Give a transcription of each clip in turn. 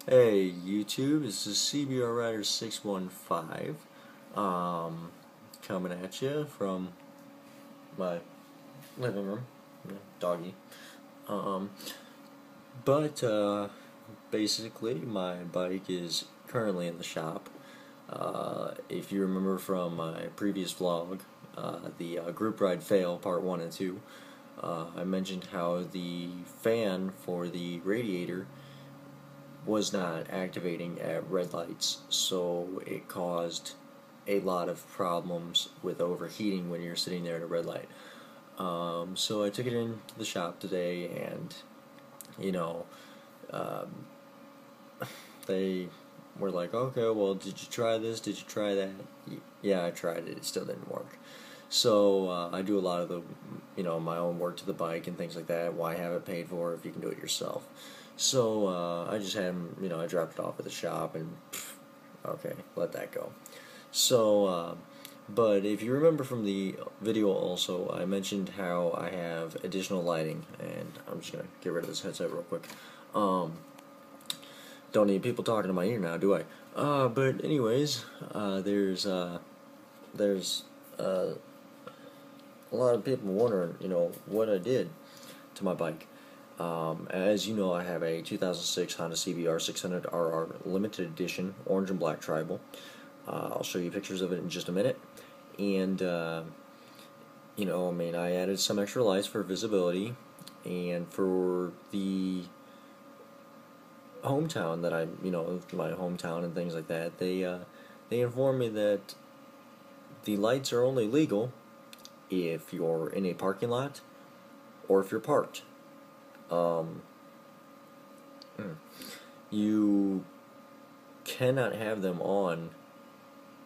Hey YouTube, this is CBR Rider 615 coming at you from my living room, doggy. Um, but basically my bike is currently in the shop. If you remember from my previous vlog, the group ride fail part 1 and 2, I mentioned how the fan for the radiator was not activating at red lights, so it caused a lot of problems with overheating when you're sitting there at a red light. So I took it into the shop today, and you know, um, they were like, "Okay, well, did you try this? Did you try that?" Yeah, I tried it. It still didn't work. So I do a lot of the, my own work to the bike and things like that. Why have it paid for if you can do it yourself? So I just had him, I dropped it off at the shop and, okay, let that go. So, but if you remember from the video also, I mentioned how I have additional lighting, and I'm just going to get rid of this headset real quick. Don't need people talking to my ear now, do I? But anyways, there's a lot of people wondering, what I did to my bike. As you know, I have a 2006 Honda CBR 600RR limited edition, orange and black tribal. I'll show you pictures of it in just a minute. And, I added some extra lights for visibility, and for the hometown that my hometown and things like that, they informed me that the lights are only legal if you're in a parking lot or if you're parked. You cannot have them on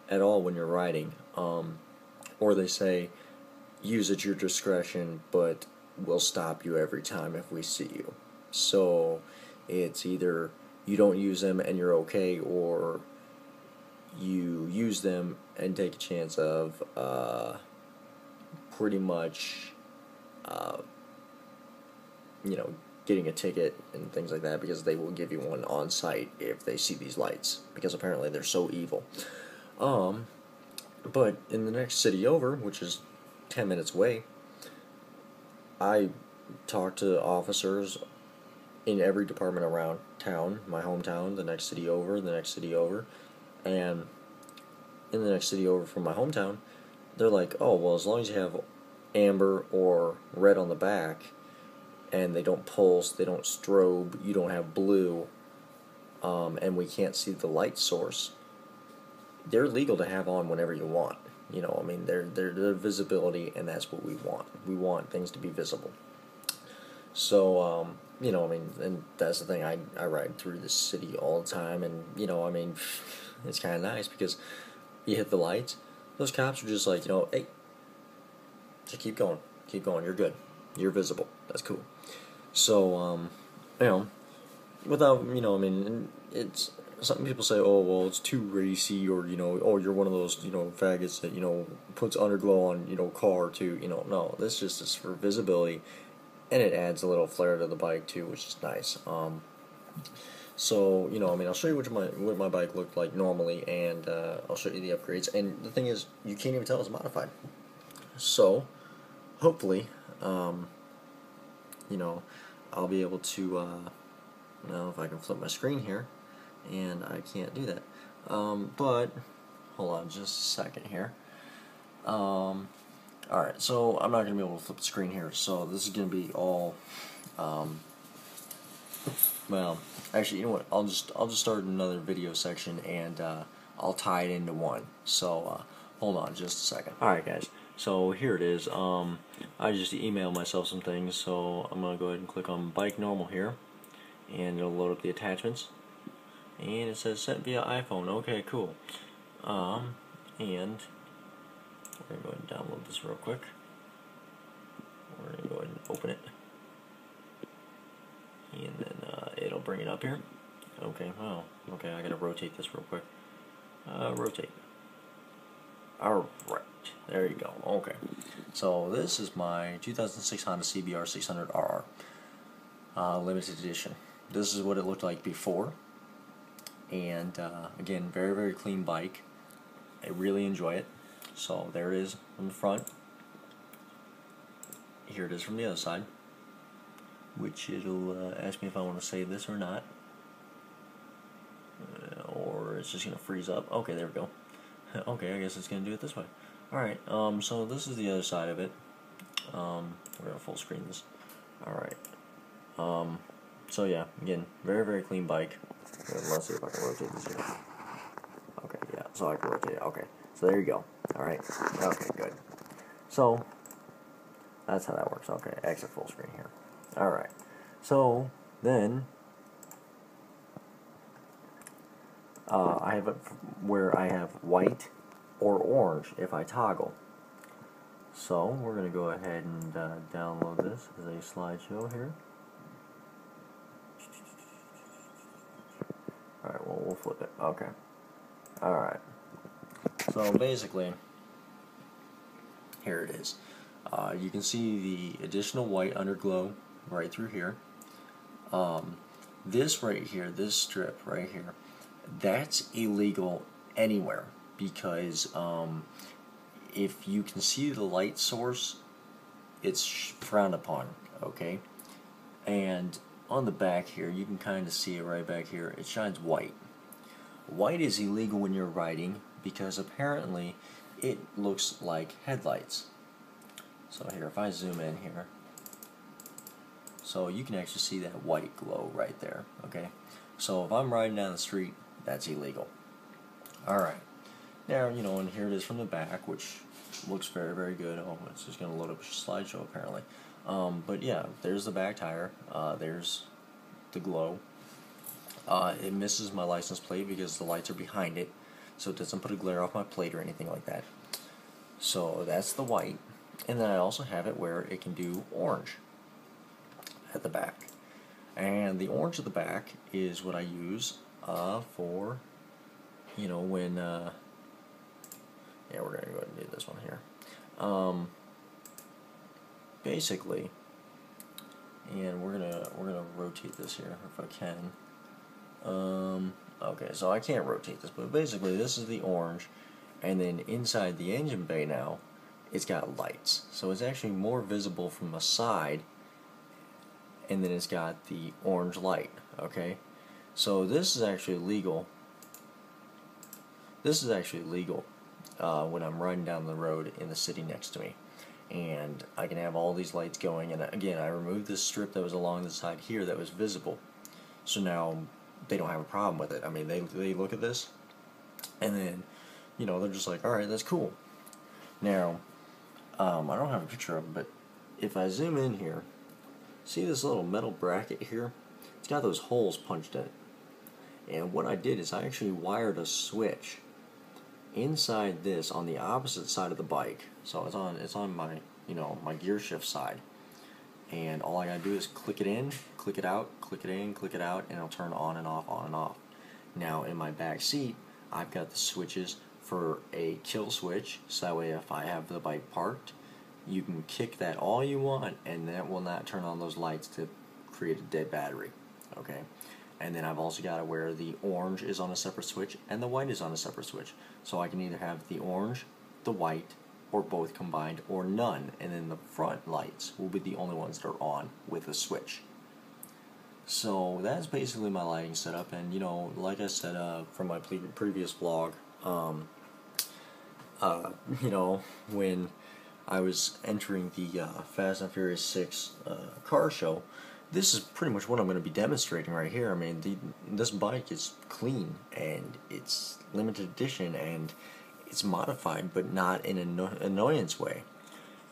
at all when you're riding, or they say use at your discretion, but we'll stop you every time if we see you. So it's either you don't use them and you're okay, or you use them and take a chance of pretty much getting a ticket and things like that, because they will give you one on site if they see these lights, because apparently they're so evil. But in the next city over, which is 10 minutes away, I talked to officers in every department around town, my hometown, the next city over, the next city over, and in the next city over from my hometown, they're like, oh, well, as long as you have amber or red on the back, and they don't pulse, they don't strobe, you don't have blue, and we can't see the light source, they're legal to have on whenever you want. They're visibility, and that's what we want. We want things to be visible. So, and that's the thing, I ride through the city all the time, and, it's kind of nice, because you hit the lights, those cops are just like, hey, just keep going, you're good, you're visible, that's cool. So, without, it's, some people say, oh, well, it's too racy, or, oh, you're one of those, faggots that, puts underglow on, car, too, no, this just is for visibility, and it adds a little flair to the bike, too, which is nice. So, I'll show you what my bike looked like normally, and, I'll show you the upgrades, and the thing is, you can't even tell it's modified. So, hopefully, I'll be able to, now if I can flip my screen here, and I can't do that, but, hold on just a second here. Alright, so I'm not going to be able to flip the screen here, so this is going to be all, well, actually, you know what, I'll just start another video section, and, I'll tie it into one, so, hold on just a second. Alright guys, so here it is. I just emailed myself some things, so I'm going to go ahead and click on Bike Normal here, and it'll load up the attachments, and it says sent via iPhone. Okay, cool. And we're going to go ahead and download this real quick. We're going to go ahead and open it, and then it'll bring it up here. Okay, wow. Okay, I got to rotate this real quick. Rotate. Alright, there you go. Okay, so this is my 2006 Honda CBR 600RR limited edition. This is what it looked like before. and again, very, very clean bike. I really enjoy it. So there it is from the front. Here it is from the other side, which it'll ask me if I want to save this or not, or it's just gonna freeze up. Okay, there we go. Okay, I guess it's gonna do it this way. Alright, so this is the other side of it. We're gonna full screen this. Alright. So yeah, again, very, very clean bike. Let's see if I can rotate this here. Okay, yeah, so I can rotate it. Okay, so there you go. Alright, okay, good. So, that's how that works. Okay, exit full screen here. Alright, so then, I have it where I have white or orange if I toggle. So, we're going to go ahead and download this as a slideshow here. Alright, well, we'll flip it. Okay. Alright. So, basically, here it is. You can see the additional white underglow right through here. This right here, this strip right here, that's illegal anywhere because if you can see the light source, it's frowned upon, okay? And on the back here, you can kind of see it right back here, it shines white. White is illegal when you're riding because apparently it looks like headlights. So here, if I zoom in here, so you can actually see that white glow right there, okay? So if I'm riding down the street, that's illegal. Alright, now, you know, and here it is from the back, which looks very, very good. Oh, it's just going to load up a slideshow apparently. But yeah, there's the back tire, there's the glow. It misses my license plate because the lights are behind it, so it doesn't put a glare off my plate or anything like that. So that's the white. And then I also have it where it can do orange at the back. And the orange at the back is what I use for, you know, when, yeah, we're going to go ahead and do this one here. Basically, and we're gonna rotate this here if I can. Okay, so I can't rotate this, but basically this is the orange, and then inside the engine bay now, it's got lights. So it's actually more visible from the side, and then it's got the orange light, okay? So this is actually legal. This is actually legal when I'm riding down the road in the city next to me. And I can have all these lights going, and again, I removed this strip that was along the side here that was visible. So now they don't have a problem with it. I mean, they look at this, and then, you know, they're just like, alright, that's cool. Now, I don't have a picture of it, but if I zoom in here, see this little metal bracket here? It's got those holes punched in it. And what I did is I actually wired a switch inside this on the opposite side of the bike. So it's on my, you know, my gear shift side. And all I gotta do is click it in, click it out, click it in, click it out, and it'll turn on and off, on and off. Now in my back seat, I've got the switches for a kill switch, so that way if I have the bike parked, you can kick that all you want, and that will not turn on those lights to create a dead battery, okay? And then I've also got it where the orange is on a separate switch and the white is on a separate switch. So I can either have the orange, the white, or both combined, or none. And then the front lights will be the only ones that are on with a switch. So that's basically my lighting setup. And you know, like I said from my previous vlog, you know, when I was entering the Fast and Furious 6 car show, this is pretty much what I'm going to be demonstrating right here. I mean, this bike is clean, and it's limited edition, and it's modified, but not in an annoyance way.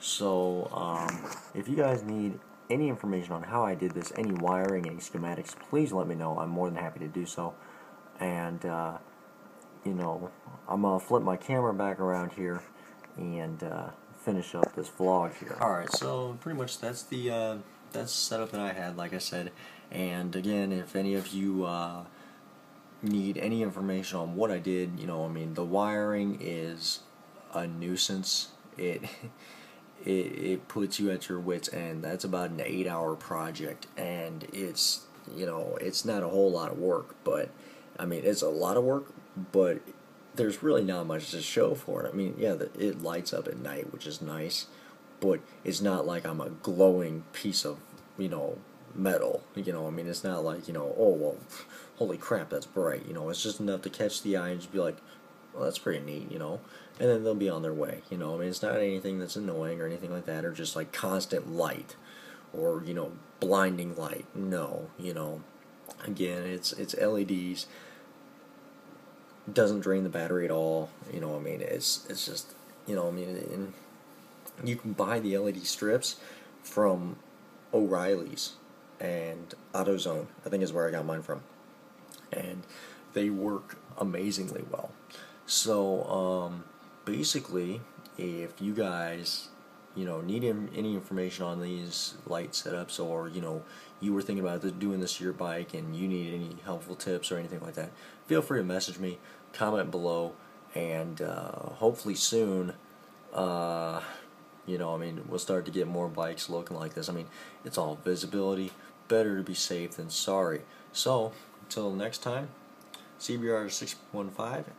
So, if you guys need any information on how I did this, any wiring, any schematics, please let me know. I'm more than happy to do so. And, you know, I'm going to flip my camera back around here and finish up this vlog here. Alright, so pretty much that's the setup that I had, like I said. And again, if any of you need any information on what I did, you know, I mean, the wiring is a nuisance. It puts you at your wits' end. That's about an 8-hour project, and it's, you know, it's not a whole lot of work, but I mean, it's a lot of work, but there's really not much to show for it. I mean, yeah, it lights up at night, which is nice, but it's not like I'm a glowing piece of, metal. I mean, it's not like, oh, well, holy crap, that's bright. It's just enough to catch the eye and just be like, well, that's pretty neat. And then they'll be on their way. I mean, it's not anything that's annoying or anything like that, or just like constant light or, blinding light. No. Again, it's LEDs, doesn't drain the battery at all. I mean, it's just, I mean, and you can buy the LED strips from O'Reilly's and AutoZone, I think is where I got mine from, and they work amazingly well. So basically, if you guys need any information on these light setups, or you were thinking about doing this to your bike and you need any helpful tips or anything like that, feel free to message me, comment below, and hopefully soon I mean, we'll start to get more bikes looking like this. I mean, it's all visibility. Better to be safe than sorry. So, until next time, CBR 615